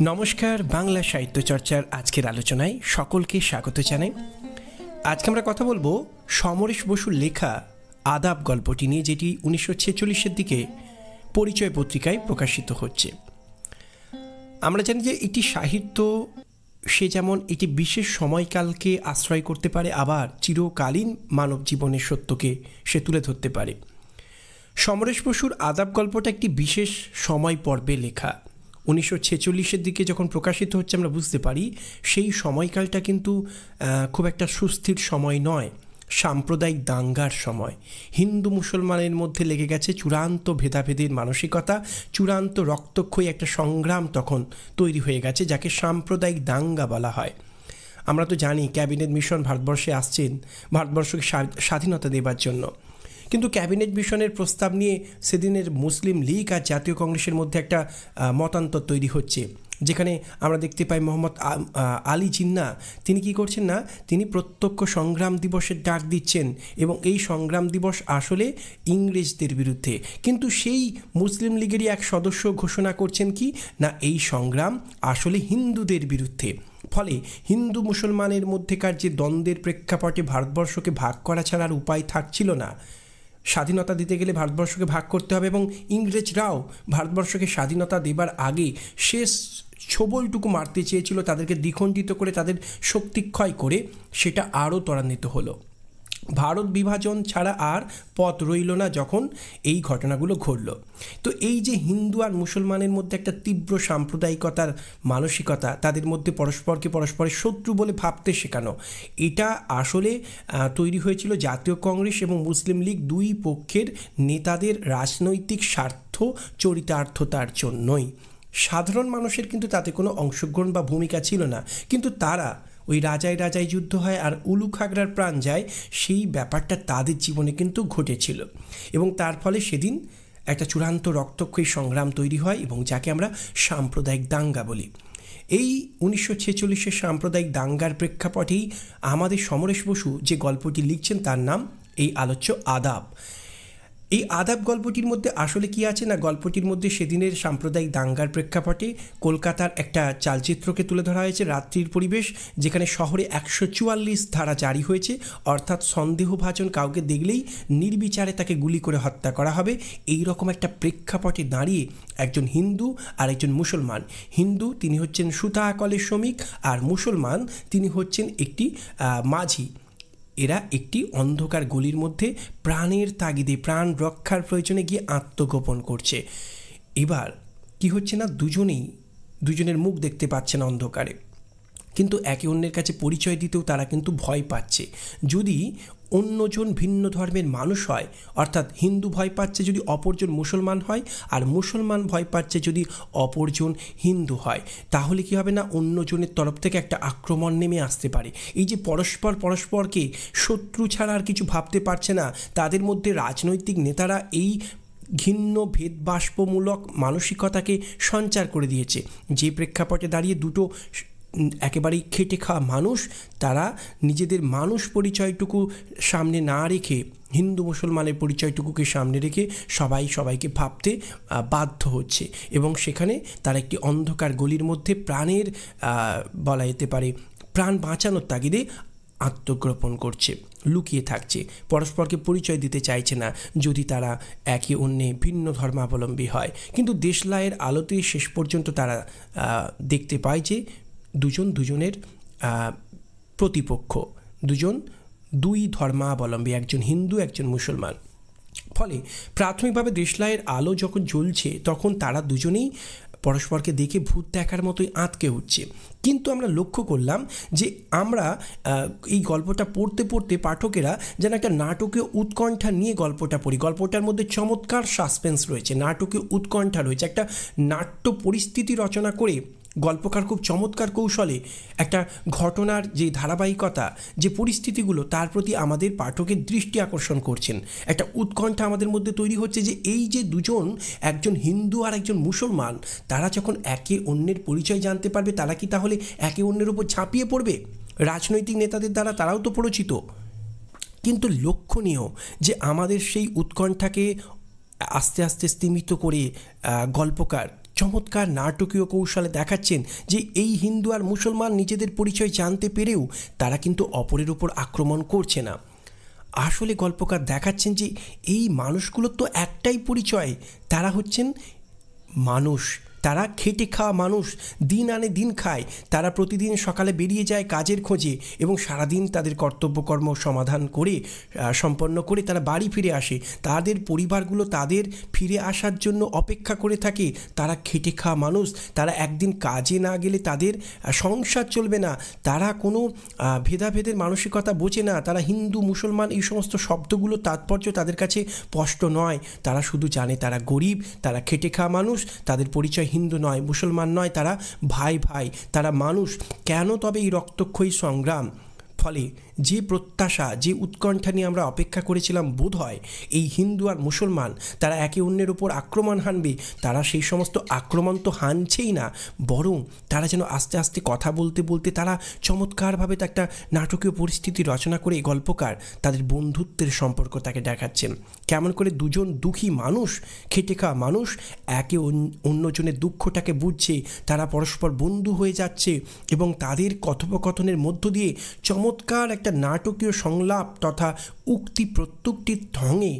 নমস্কার, বাংলা সাহিত্য চর্চার আজকের আলোচনায় সকলকে স্বাগত জানাই। আজকে আমরা কথা বলবো সমরেশ বসুর লেখা আদাব গল্পটি নিয়ে, যেটি 1946-এর দিকে পরিচয় পত্রিকায় প্রকাশিত হচ্ছে। আমরা জানি যে এটি সাহিত্য, সে যেমন এটি বিশেষ সময়কালকে আশ্রয় করতে পারে, আবার চিরকালীন মানব জীবনের সত্যকে সে তুলে ধরতে পারে। সমরেশ বসুর আদাব গল্পটা একটি বিশেষ সময় পর্বে লেখা। 1946-এর দিকে যখন প্রকাশিত হচ্ছে, আমরা বুঝতে পারি সেই সময়কালটা কিন্তু খুব একটা সুস্থির সময় নয়, সাম্প্রদায়িক দাঙ্গার সময়। হিন্দু মুসলমানের মধ্যে লেগে গেছে চূড়ান্ত ভেদাভেদের মানসিকতা, চূড়ান্ত রক্তক্ষয়ী একটা সংগ্রাম তখন তৈরি হয়ে গেছে, যাকে সাম্প্রদায়িক দাঙ্গা বলা হয়। আমরা তো জানি ক্যাবিনেট মিশন ভারতবর্ষে আসছেন ভারতবর্ষকে স্বাধীনতা দেবার জন্য, কিন্তু ক্যাবিনেট মিশনের প্রস্তাব নিয়ে সেদিনের মুসলিম লীগ আর জাতীয় কংগ্রেসের মধ্যে একটা মতান্তর তৈরি হচ্ছে, যেখানে আমরা দেখতে পাই মোহাম্মদ আলী জিন্নাহ তিনি কি করছেন না, তিনি প্রত্যক্ষ সংগ্রাম দিবসের ডাক দিচ্ছেন, এবং এই সংগ্রাম দিবস আসলে ইংরেজদের বিরুদ্ধে। কিন্তু সেই মুসলিম লীগেরই এক সদস্য ঘোষণা করছেন কি না, এই সংগ্রাম আসলে হিন্দুদের বিরুদ্ধে। ফলে হিন্দু মুসলমানের মধ্যেকার যে দ্বন্দ্বের প্রেক্ষাপটে ভারতবর্ষকে ভাগ করা ছাড়া আর উপায় থাকছিল না। স্বাধীনতা দিতে গেলে ভারতবর্ষকে ভাগ করতে হবে, এবং ইংরেজরাও ভারতবর্ষকে স্বাধীনতা দেবার আগে শেষ ছোবলটুকু মারতে চেয়েছিল, তাদেরকে দ্বিখণ্ডিত করে, তাদের শক্তিক্ষয় করে সেটা আরও ত্বরান্বিত হলো। ভারত বিভাজন ছাড়া আর পথ রইল না যখন এই ঘটনাগুলো ঘটল। তো এই যে হিন্দু আর মুসলমানের মধ্যে একটা তীব্র সাম্প্রদায়িকতার মানসিকতা, তাদের মধ্যে পরস্পরকে পরস্পরের শত্রু বলে ভাবতে শেখানো, এটা আসলে তৈরি হয়েছিল জাতীয় কংগ্রেস এবং মুসলিম লীগ দুই পক্ষের নেতাদের রাজনৈতিক স্বার্থ চরিতার্থতার জন্যই। সাধারণ মানুষের কিন্তু তাতে কোনো অংশগ্রহণ বা ভূমিকা ছিল না, কিন্তু তারা ওই রাজায় রাজায় যুদ্ধ হয় আর উলু খাগড়ার প্রাণ যায়, সেই ব্যাপারটা তাদের জীবনে কিন্তু ঘটেছিল, এবং তার ফলে সেদিন একটা চূড়ান্ত রক্তক্ষয়ী সংগ্রাম তৈরি হয়, এবং যাকে আমরা সাম্প্রদায়িক দাঙ্গা বলি। এই 1946-এর সাম্প্রদায়িক দাঙ্গার প্রেক্ষাপটেই আমাদের সমরেশ বসু যে গল্পটি লিখছেন তার নাম এই আলোচ্য আদাব। এই আদাব গল্পটির মধ্যে আসলে কি আছে না, গল্পটির মধ্যে সেদিনের সাম্প্রদায়িক দাঙ্গার প্রেক্ষাপটে কলকাতার একটা চালচিত্রকে তুলে ধরা হয়েছে, রাত্রির পরিবেশ, যেখানে শহরে 144 ধারা জারি হয়েছে, অর্থাৎ সন্দেহভাজন কাউকে দেখলেই নির্বিচারে তাকে গুলি করে হত্যা করা হবে। এই রকম একটা প্রেক্ষাপটে দাঁড়িয়ে একজন হিন্দু আর একজন মুসলমান, হিন্দু তিনি হচ্ছেন সুতা কলের শ্রমিক, আর মুসলমান তিনি হচ্ছেন একটি মাঝি, এরা একটি অন্ধকার গলির মধ্যে প্রাণের তাগিদে, প্রাণ রক্ষার প্রয়োজনে গিয়ে আত্মগোপন করছে। এবার কি হচ্ছে না, দুজনের মুখ দেখতে পাচ্ছে না অন্ধকারে, কিন্তু একে অন্যের কাছে পরিচয় দিতেও তারা কিন্তু ভয় পাচ্ছে। যদি অন্যজন ভিন্ন ধর্মের মানুষ হয়, অর্থাৎ হিন্দু ভয় পাচ্ছে যদি অপরজন মুসলমান হয়, আর মুসলমান ভয় পাচ্ছে যদি অপরজন হিন্দু হয়, তাহলে কি হবে না, অন্যজনের তরফ থেকে একটা আক্রমণ নেমে আসতে পারে। এই যে পরস্পরকে শত্রু ছাড়া আর কিছু ভাবতে পারছে না, তাদের মধ্যে রাজনৈতিক নেতারা এই ঘিন্ন ভেদবাষ্পমূলক মানসিকতাকে সঞ্চার করে দিয়েছে, যে প্রেক্ষাপটে দাঁড়িয়ে দুটো একেবারেই খেটে খাওয়া মানুষ, তারা নিজেদের মানুষ পরিচয়টুকু সামনে না রেখে, হিন্দু মুসলমানের পরিচয়টুকুকে সামনে রেখে সবাইকে ভাবতে বাধ্য হচ্ছে, এবং সেখানে তারা একটি অন্ধকার গলির মধ্যে প্রাণের বলা যেতে পারে প্রাণ বাঁচানোর তাগিদে আত্মগোপন করছে, লুকিয়ে থাকছে, পরস্পরকে পরিচয় দিতে চাইছে না যদি তারা একে অন্যে ভিন্ন ধর্মাবলম্বী হয়। কিন্তু দেশলাইয়ের আলোতে শেষ পর্যন্ত তারা দেখতে পায় যে দুজনের প্রতিপক্ষ, দুই ধর্মাবলম্বী, একজন হিন্দু একজন মুসলমান। ফলে প্রাথমিকভাবে দেশলাইয়ের আলো যখন জ্বলছে, তখন তারা দুজনেই পরস্পরকে দেখে ভূত দেখার মতোই আঁতকে উঠছে। কিন্তু আমরা লক্ষ্য করলাম যে আমরা এই গল্পটা পড়তে পড়তে পাঠকেরা যেন একটা নাটকীয় উৎকণ্ঠা নিয়ে গল্পটা পড়ি। গল্পটার মধ্যে চমৎকার সাসপেন্স রয়েছে, নাটকীয় উৎকণ্ঠা রয়েছে, একটা নাট্য পরিস্থিতি রচনা করে গল্পকার খুব চমৎকার কৌশলে একটা ঘটনার যে ধারাবাহিকতা, যে পরিস্থিতিগুলো, তার প্রতি আমাদের পাঠকের দৃষ্টি আকর্ষণ করছেন। একটা উৎকণ্ঠা আমাদের মধ্যে তৈরি হচ্ছে যে এই যে দুজন, একজন হিন্দু আর একজন মুসলমান, তারা যখন একে অন্যের পরিচয় জানতে পারবে, তারা কি তাহলে একে অন্যের উপর ঝাঁপিয়ে পড়বে? রাজনৈতিক নেতাদের দ্বারা তারাও তো পরিচিত। কিন্তু লক্ষণীয় যে আমাদের সেই উৎকণ্ঠাকে আস্তে আস্তে স্তিমিত করে গল্পকার চমৎকার নাটকীয় কৌশলে দেখাচ্ছেন যে এই হিন্দু আর মুসলমান নিজেদের পরিচয় জানতে পেরেও তারা কিন্তু অপরের উপর আক্রমণ করছে না। আসলে গল্পকার দেখাচ্ছেন যে এই মানুষগুলোর তো একটাই পরিচয়, তারা হচ্ছেন মানুষ, তারা খেটে খাওয়া মানুষ, দিন আনে দিন খায়। তারা প্রতিদিন সকালে বেরিয়ে যায় কাজের খোঁজে এবং সারাদিন তাদের কর্তব্যকর্ম সমাধান করে সম্পন্ন করে তারা বাড়ি ফিরে আসে। তাদের পরিবারগুলো তাদের ফিরে আসার জন্য অপেক্ষা করে থাকে। তারা খেটে খাওয়া মানুষ, তারা একদিন কাজে না গেলে তাদের সংসার চলবে না। তারা কোনো ভেদাভেদের মানসিকতা বোঝে না। তারা হিন্দু মুসলমান এই সমস্ত শব্দগুলো তাৎপর্য তাদের কাছে স্পষ্ট নয়। তারা শুধু জানে তারা গরিব, তারা খেটে খাওয়া মানুষ, তাদের পরিচয় হিন্দু নয়, মুসলমান নয়, তারা ভাই ভাই, তারা মানুষ। কেন তবে এই রক্তক্ষয়ী সংগ্রাম? ফলে যে প্রত্যাশা, যে উৎকণ্ঠা নিয়ে আমরা অপেক্ষা করেছিলাম বোধ হয় এই হিন্দু আর মুসলমান তারা একে অন্যের উপর আক্রমণ হানবে, তারা সেই সমস্ত আক্রমণ তো হানছেই না, বরং তারা যেন আস্তে আস্তে কথা বলতে বলতে তারা চমৎকারভাবে একটা নাটকীয় পরিস্থিতি রচনা করে গল্পকার তাদের বন্ধুত্বের সম্পর্ক তাকে দেখাচ্ছেন। কেমন করে দুজন দুঃখী মানুষ, খেটে খাওয়া মানুষ একে অন্যজনের দুঃখটাকে বুঝছে, তারা পরস্পর বন্ধু হয়ে যাচ্ছে এবং তাদের কথোপকথনের মধ্য দিয়ে চমৎকার একটা নাটকীয় সংলাপ তথা উক্তি প্রত্যুক্তির ঢঙে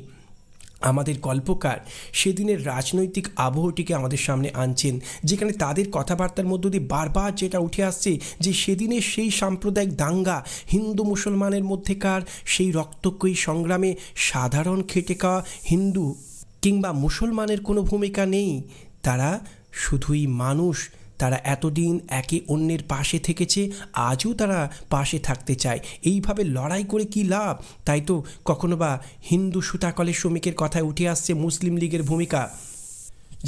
আমাদের গল্পকার সেদিনের রাজনৈতিক আবহটিকে আমাদের সামনে আনছেন, যেখানে তাদের কথাবার্তার মধ্য দিয়ে বারবার যেটা উঠে আসছে যে সেদিনের সেই সাম্প্রদায়িক দাঙ্গা, হিন্দু মুসলমানের মধ্যেকার সেই রক্তক্ষয়ী সংগ্রামে সাধারণ খেটে খাওয়া হিন্দু কিংবা মুসলমানের কোনো ভূমিকা নেই, তারা শুধুই মানুষ। তারা এতদিন একে অন্যের পাশে থেকেছে, আজও তারা পাশে থাকতে চায়। এইভাবে লড়াই করে কি লাভ? তাই তো কখনো বা হিন্দু সুতাকলের শ্রমিকের কথায় উঠে আসছে মুসলিম লীগের ভূমিকা,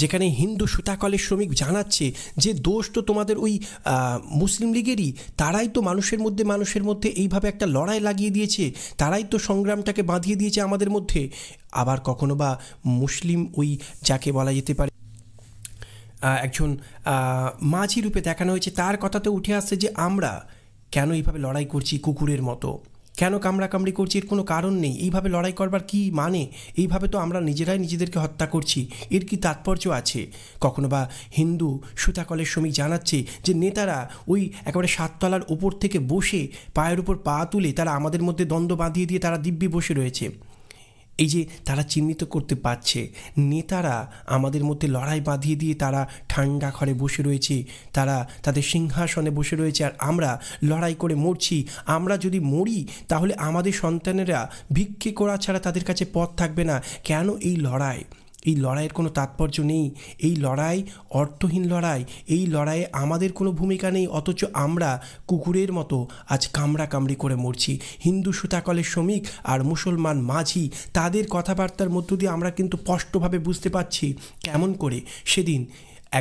যেখানে হিন্দু সুতাকলের শ্রমিক জানাচ্ছে যে দোষ তো তোমাদের ওই মুসলিম লীগেরই, তারাই তো মানুষের মধ্যে এইভাবে একটা লড়াই লাগিয়ে দিয়েছে, তারাই তো সংগ্রামটাকে বাঁধিয়ে দিয়েছে আমাদের মধ্যে। আবার কখনো বা মুসলিম ওই যাকে বলা যেতে পারে একজন মাঝি রূপে দেখানো হয়েছে, তার কথাতে উঠে আসছে যে আমরা কেন এইভাবে লড়াই করছি কুকুরের মতো, কেন কামড়াকামড়ি করছি, এর কোনো কারণ নেই। এইভাবে লড়াই করবার কি মানে? এইভাবে তো আমরা নিজেরাই নিজেদেরকে হত্যা করছি, এর কি তাৎপর্য আছে? কখনো বা হিন্দু সুতাকলের শ্রমিক জানাচ্ছে যে নেতারা ওই একেবারে 7 তলার ওপর থেকে বসে পায়ের উপর পা তুলে তারা আমাদের মধ্যে দ্বন্দ্ব বাঁধিয়ে দিয়ে তারা দিব্যি বসে রয়েছে। এই যে তারা চিহ্নিত করতে পারছে নেতারা আমাদের মধ্যে লড়াই বাঁধিয়ে দিয়ে তারা ঠান্ডা ঘরে বসে রয়েছে, তারা তাদের সিংহাসনে বসে রয়েছে, আর আমরা লড়াই করে মরছি। আমরা যদি মরি তাহলে আমাদের সন্তানেরা ভিক্ষে করা ছাড়া তাদের কাছে পথ থাকবে না। কেন এই লড়াই? এই লড়াইয়ের কোনো তাৎপর্য নেই, এই লড়াই অর্থহীন লড়াই, এই লড়াইয়ে আমাদের কোনো ভূমিকা নেই, অথচ আমরা কুকুরের মতো আজ কামড়াকামড়ি করে মরছি। হিন্দু সুতাকলের শ্রমিক আর মুসলমান মাঝি তাদের কথাবার্তার মধ্য দিয়ে আমরা কিন্তু স্পষ্টভাবে বুঝতে পারছি কেমন করে সেদিন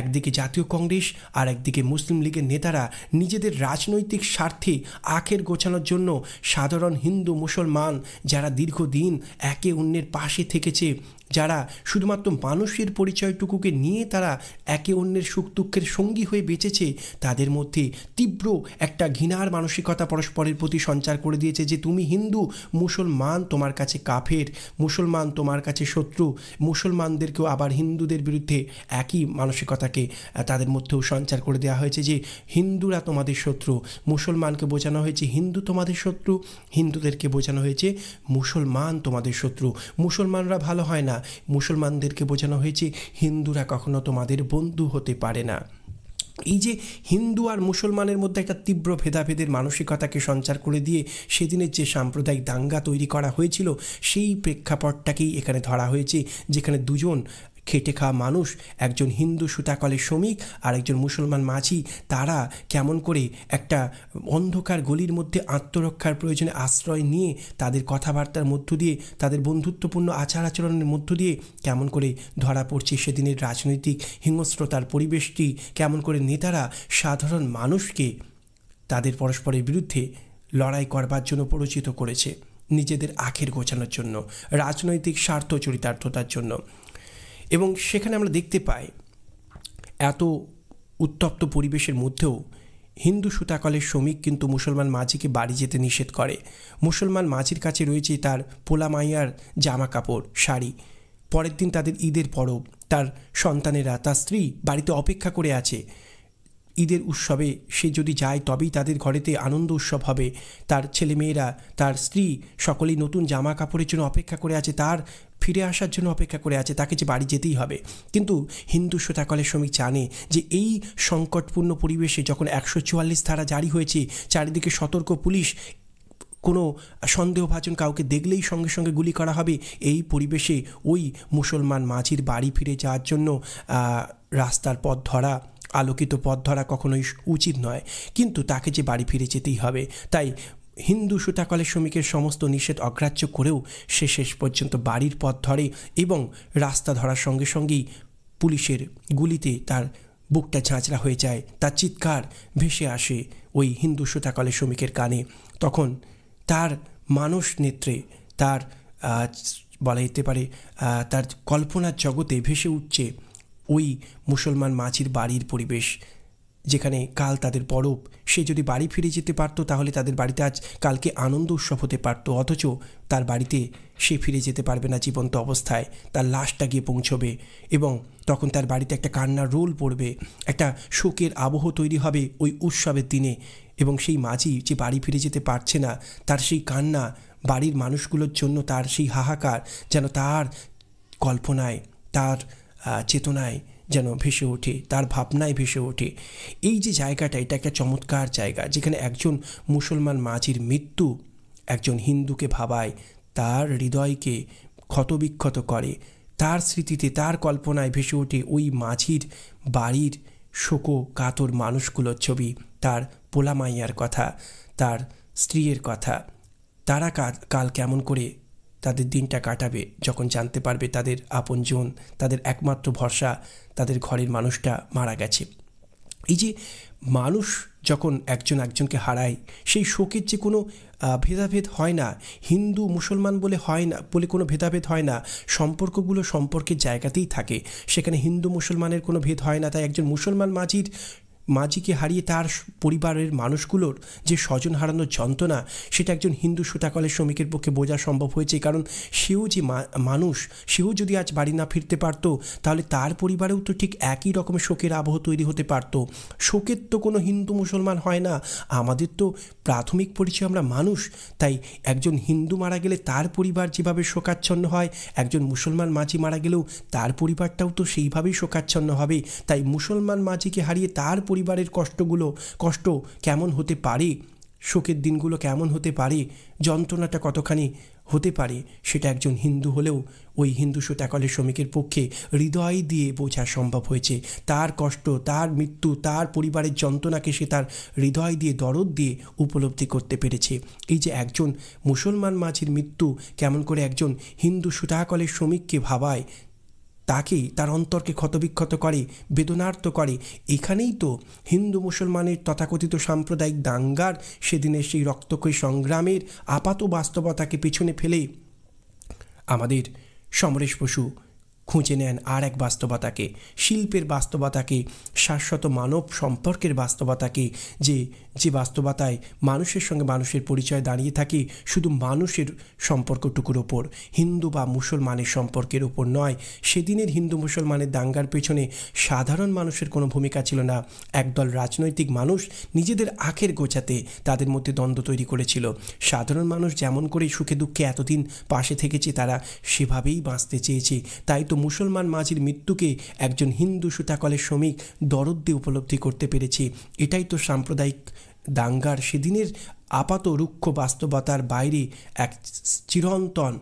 একদিকে জাতীয় কংগ্রেস আর একদিকে মুসলিম লীগের নেতারা নিজেদের রাজনৈতিক স্বার্থে আখের গোছানোর জন্য সাধারণ হিন্দু মুসলমান যারা দীর্ঘদিন একে অন্যের পাশে থেকেছে, যারা শুধুমাত্র মানুষের পরিচয়টুকুকে নিয়ে তারা একে অন্যের সুখ দুঃখের সঙ্গী হয়ে বেঁচেছে, তাদের মধ্যে তীব্র একটা ঘৃণার মানসিকতা পরস্পরের প্রতি সঞ্চার করে দিয়েছে যে তুমি হিন্দু, মুসলমান তোমার কাছে কাফের, মুসলমান তোমার কাছে শত্রু। মুসলমানদেরকেও আবার হিন্দুদের বিরুদ্ধে একই মানসিকতাকে তাদের মধ্যেও সঞ্চার করে দেওয়া হয়েছে যে হিন্দুরা তোমাদের শত্রু, মুসলমানকে বোঝানো হয়েছে হিন্দু তোমাদের শত্রু, হিন্দুদেরকে বোঝানো হয়েছে মুসলমান তোমাদের শত্রু। মুসলমানরা ভালো হয় না, মুসলমানদেরকে বোঝানো হয়েছে হিন্দুরা কখনো তোমাদের বন্ধু হতে পারে না। এই যে হিন্দু আর মুসলমানের মধ্যে একটা তীব্র ভেদাভেদের মানসিকতাকে সঞ্চার করে দিয়ে সেদিনের যে সাম্প্রদায়িক দাঙ্গা তৈরি করা হয়েছিল সেই প্রেক্ষাপটটাকেই এখানে ধরা হয়েছে, যেখানে দুজন খেটে খাওয়া মানুষ, একজন হিন্দু সুতাকলের শ্রমিক আর একজন মুসলমান মাঝি, তারা কেমন করে একটা অন্ধকার গলির মধ্যে আত্মরক্ষার প্রয়োজনে আশ্রয় নিয়ে তাদের কথাবার্তার মধ্য দিয়ে, তাদের বন্ধুত্বপূর্ণ আচার আচরণের মধ্য দিয়ে কেমন করে ধরা পড়ছে সেদিনের রাজনৈতিক হিংস্রতার পরিবেশটি, কেমন করে নেতারা সাধারণ মানুষকে তাদের পরস্পরের বিরুদ্ধে লড়াই করবার জন্য প্ররোচিত করেছে, নিজেদের আখের গোছানোর জন্য, রাজনৈতিক স্বার্থ চরিতার্থতার জন্য। এবং সেখানে আমরা দেখতে পাই এত উত্তপ্ত পরিবেশের মধ্যেও হিন্দু সুতাকলের শ্রমিক কিন্তু মুসলমান মাঝিকে বাড়ি যেতে নিষেধ করে। মুসলমান মাঝির কাছে রয়েছে তার পোলা মাইয়ার জামা কাপড়, শাড়ি, পরের দিন তাদের ঈদের পরব, তার সন্তানেরা, তার স্ত্রী বাড়িতে অপেক্ষা করে আছে। ঈদের উৎসবে সে যদি যায় তবেই তাদের ঘরেতে আনন্দ উৎসব হবে। তার ছেলেমেয়েরা, তার স্ত্রী সকলেই নতুন জামা কাপড়ের জন্য অপেক্ষা করে আছে, তার ফিরে আসার জন্য অপেক্ষা করে আছে, তাকে যে বাড়ি যেতেই হবে। কিন্তু হিন্দু সুতাকলের শ্রমিক জানে যে এই সংকটপূর্ণ পরিবেশে যখন 144 ধারা জারি হয়েছে, চারিদিকে সতর্ক পুলিশ, কোনো সন্দেহভাজন কাউকে দেখলেই সঙ্গে সঙ্গে গুলি করা হবে, এই পরিবেশে ওই মুসলমান মাঝির বাড়ি ফিরে যাওয়ার জন্য রাস্তার পথ ধরা, আলোকিত পথ ধরা কখনোই উচিত নয়। কিন্তু তাকে যে বাড়ি ফিরে যেতেই হবে। তাই হিন্দু সুতাকলের শ্রমিকের সমস্ত নিষেধ অগ্রাহ্য করেও সে শেষ পর্যন্ত বাড়ির পথ ধরে এবং রাস্তা ধরার সঙ্গে সঙ্গেই পুলিশের গুলিতে তার বুকটা ঝাঁঝরা হয়ে যায়। তার চিৎকার ভেসে আসে ওই হিন্দু সুতাকলের শ্রমিকের কানে। তখন তার মানস নেত্রে, তার বলা যেতে পারে তার কল্পনার জগতে ভেসে উঠছে ওই মুসলমান মাঝির বাড়ির পরিবেশ, যেখানে কাল তাদের পরব। সে যদি বাড়ি ফিরে যেতে পারতো তাহলে তাদের বাড়িতে আজ কালকে আনন্দ উৎসব হতে পারতো। অথচ তার বাড়িতে সে ফিরে যেতে পারবে না জীবন্ত অবস্থায়, তার লাশটা গিয়ে পৌঁছবে এবং তখন তার বাড়িতে একটা কান্নার রোল পড়বে, একটা শোকের আবহ তৈরি হবে ওই উৎসবের দিনে। এবং সেই মাঝি যে বাড়ি ফিরে যেতে পারছে না, তার সেই কান্না, বাড়ির মানুষগুলোর জন্য তার সেই হাহাকার যেন তার কল্পনায়, তার চেতনায় যেন ভেসে ওঠে, তার ভাবনায় ভেসে ওঠে। এই যে জায়গাটা, এটা একটা চমৎকার জায়গা যেখানে একজন মুসলমান মাঝির মৃত্যু একজন হিন্দুকে ভাবায়, তার হৃদয়কে ক্ষতবিক্ষত করে, তার স্মৃতিতে, তার কল্পনায় ভেসে ওঠে ওই মাঝির বাড়ির শোকো কাতর মানুষগুলোর ছবি, তার পোলামাইয়ার কথা, তার স্ত্রীর কথা। তারা কাল কেমন করে তাদের দিনটা কাটাবে যখন জানতে পারবে তাদের আপনজন, তাদের একমাত্র ভরসা, তাদের ঘরের মানুষটা মারা গেছে। এই যে মানুষ যখন একজন একজনকে হারায়, সেই শোকের যে কোনো ভেদাভেদ হয় না, হিন্দু মুসলমান বলে হয় না, বলে কোনো ভেদাভেদ হয় না, সম্পর্কগুলো সম্পর্কের জায়গাতেই থাকে, সেখানে হিন্দু মুসলমানের কোনো ভেদ হয় না। তাই একজন মুসলমান মাঝিকে হারিয়ে তার পরিবারের মানুষগুলোর যে স্বজন হারানোর যন্ত্রণা, সেটা একজন হিন্দু সুতাকলের শ্রমিকের পক্ষে বোঝা সম্ভব হয়েছে। কারণ সেও যে মানুষ, সেও যদি আজ বাড়ি না ফিরতে পারতো তাহলে তার পরিবারেও তো ঠিক একই রকমের শোকের আবহ তৈরি হতে পারতো। শোকের তো কোনো হিন্দু মুসলমান হয় না, আমাদের তো প্রাথমিক পরিচয় আমরা মানুষ। তাই একজন হিন্দু মারা গেলে তার পরিবার যেভাবে শোকাচ্ছন্ন হয়, একজন মুসলমান মাঝি মারা গেলেও তার পরিবারটাও তো সেইভাবেই শোকাচ্ছন্ন হবে। তাই মুসলমান মাঝিকে হারিয়ে তার পরিবারের কষ্ট কেমন হতে পারে, শোকের দিনগুলো কেমন হতে পারে, যন্ত্রণাটা কতখানি হতে পারে, সেটা একজন হিন্দু হলেও ওই হিন্দু সুতাকলের শ্রমিকের পক্ষে হৃদয় দিয়ে বোঝা সম্ভব হয়েছে। তার কষ্ট, তার মৃত্যু, তার পরিবারের যন্ত্রণাকে সে তার হৃদয় দিয়ে, দরদ দিয়ে উপলব্ধি করতে পেরেছে। এই যে একজন মুসলমান মাঝির মৃত্যু কেমন করে একজন হিন্দু সুতাকলের শ্রমিককে ভাবায়, তাকে তার অন্তরকে ক্ষতবিক্ষত করে, বেদনার্ত করে। এখানেই তো হিন্দু মুসলমানের তথাকথিত সাম্প্রদায়িক দাঙ্গার সেদিনের সেই রক্তক্ষয়ী সংগ্রামের আপাত বাস্তবতাকে পিছনে ফেলে আমাদের সমরেশ বসু খুঁজে নেন আর এক বাস্তবতাকে, শিল্পের বাস্তবতাকে, শাশ্বত মানব সম্পর্কের বাস্তবতাকে, যে বাস্তবতায় মানুষের সঙ্গে মানুষের পরিচয় দাঁড়িয়ে থাকে শুধু মানুষের সম্পর্কটুকুর ওপর, হিন্দু বা মুসলমানের সম্পর্কের ওপর নয়। সেদিনের হিন্দু মুসলমানের দাঙ্গার পেছনে সাধারণ মানুষের কোনো ভূমিকা ছিল না। একদল রাজনৈতিক মানুষ নিজেদের আখের গোছাতে তাদের মধ্যে দ্বন্দ্ব তৈরি করেছিল। সাধারণ মানুষ যেমন করে সুখে দুঃখে এতদিন পাশে থেকেছে, তারা সেভাবেই বাঁচতে চেয়েছে। তাই তো মুসলমান মাঝির মৃত্যুকে একজন হিন্দু সুতাকলের শ্রমিক দরদ দিয়ে উপলব্ধি করতে পেরেছে। এটাই তো সাম্প্রদায়িক দাঙ্গার সেদিনের আপাত রুক্ষ বাস্তবতার বাইরে এক চিরন্তন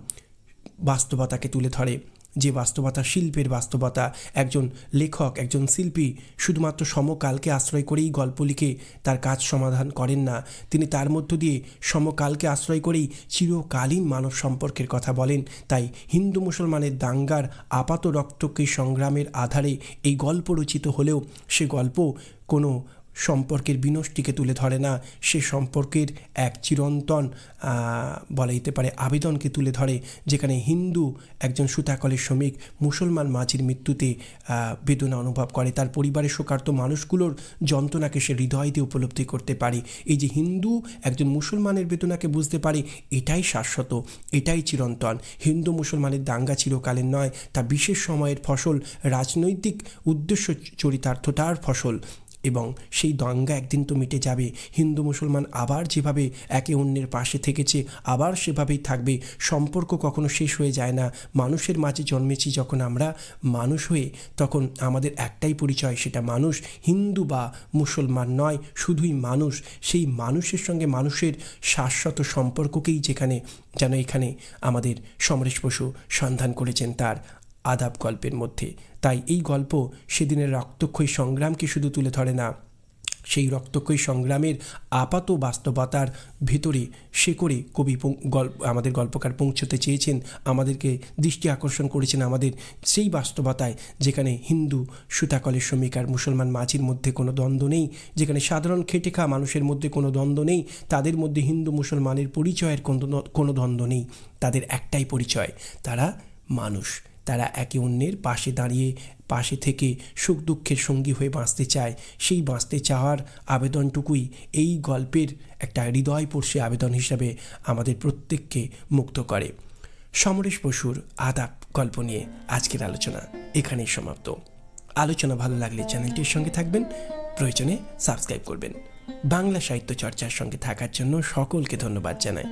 বাস্তবতাকে তুলে ধরে, যে বাস্তবতা শিল্পের বাস্তবতা। একজন লেখক, একজন শিল্পী শুধুমাত্র সমকালকে আশ্রয় করেই গল্প লিখে তার কাজ সমাধান করেন না, তিনি তার মধ্য দিয়ে সমকালকে আশ্রয় করেই চিরকালীন মানব সম্পর্কের কথা বলেন। তাই হিন্দু মুসলমানের দাঙ্গার আপাত রক্তক্ষয়ী সংগ্রামের আধারে এই গল্প রচিত হলেও সে গল্প কোনো সম্পর্কের বিনষ্টিকে তুলে ধরে না, সে সম্পর্কের এক চিরন্তন বলা যেতে পারে আবেদনকে তুলে ধরে, যেখানে হিন্দু একজন সুতাকলের শ্রমিক মুসলমান মাঝির মৃত্যুতে বেদনা অনুভব করে, তার পরিবারের শোকার্ত মানুষগুলোর যন্ত্রণাকে সে হৃদয় দিয়ে উপলব্ধি করতে পারে। এই যে হিন্দু একজন মুসলমানের বেদনাকে বুঝতে পারে, এটাই শাশ্বত, এটাই চিরন্তন। হিন্দু মুসলমানের দাঙ্গা চিরকালের নয়, তা বিশেষ সময়ের ফসল, রাজনৈতিক উদ্দেশ্য চরিতার্থতার ফসল, এবং সেই দাঙ্গা একদিন তো মিটে যাবে। হিন্দু মুসলমান আবার যেভাবে একে অন্যের পাশে থেকেছে আবার সেভাবেই থাকবে। সম্পর্ক কখনো শেষ হয়ে যায় না। মানুষের মাঝে জন্মেছি যখন আমরা মানুষ হয়ে, তখন আমাদের একটাই পরিচয়, সেটা মানুষ। হিন্দু বা মুসলমান নয়, শুধুই মানুষ। সেই মানুষের সঙ্গে মানুষের শাশ্বত সম্পর্ককেই যেন এখানে আমাদের সমরেশ বসু সন্ধান করেছেন তার আদাব গল্পের মধ্যে। তাই এই গল্প সেদিনের রক্তক্ষয়ী সংগ্রামকে শুধু তুলে ধরে না, সেই রক্তক্ষয়ী সংগ্রামের আপাত বাস্তবতার ভেতরে সে করে কবি আমাদের গল্পকার পৌঁছতে চেয়েছেন, আমাদেরকে দৃষ্টি আকর্ষণ করেছেন আমাদের সেই বাস্তবতায়, যেখানে হিন্দু সুতাকলের শ্রমিক আর মুসলমান মাঝির মধ্যে কোনো দ্বন্দ্ব নেই, যেখানে সাধারণ খেটে খাওয়া মানুষের মধ্যে কোনো দ্বন্দ্ব নেই, তাদের মধ্যে হিন্দু মুসলমানের পরিচয়ের কোনো দ্বন্দ্ব নেই। তাদের একটাই পরিচয়, তারা মানুষ। তারা একে অন্যের পাশে দাঁড়িয়ে, পাশে থেকে সুখ দুঃখের সঙ্গী হয়ে বাঁচতে চায়। সেই বাঁচতে চাওয়ার আবেদনটুকুই এই গল্পের একটা হৃদয়স্পর্শী আবেদন হিসাবে আমাদের প্রত্যেককে মুক্ত করে। সমরেশ বসুর আদাব গল্প নিয়ে আজকের আলোচনা এখানেই সমাপ্ত। আলোচনা ভালো লাগলে চ্যানেলটির সঙ্গে থাকবেন, প্রয়োজনে সাবস্ক্রাইব করবেন। বাংলা সাহিত্য চর্চার সঙ্গে থাকার জন্য সকলকে ধন্যবাদ জানাই।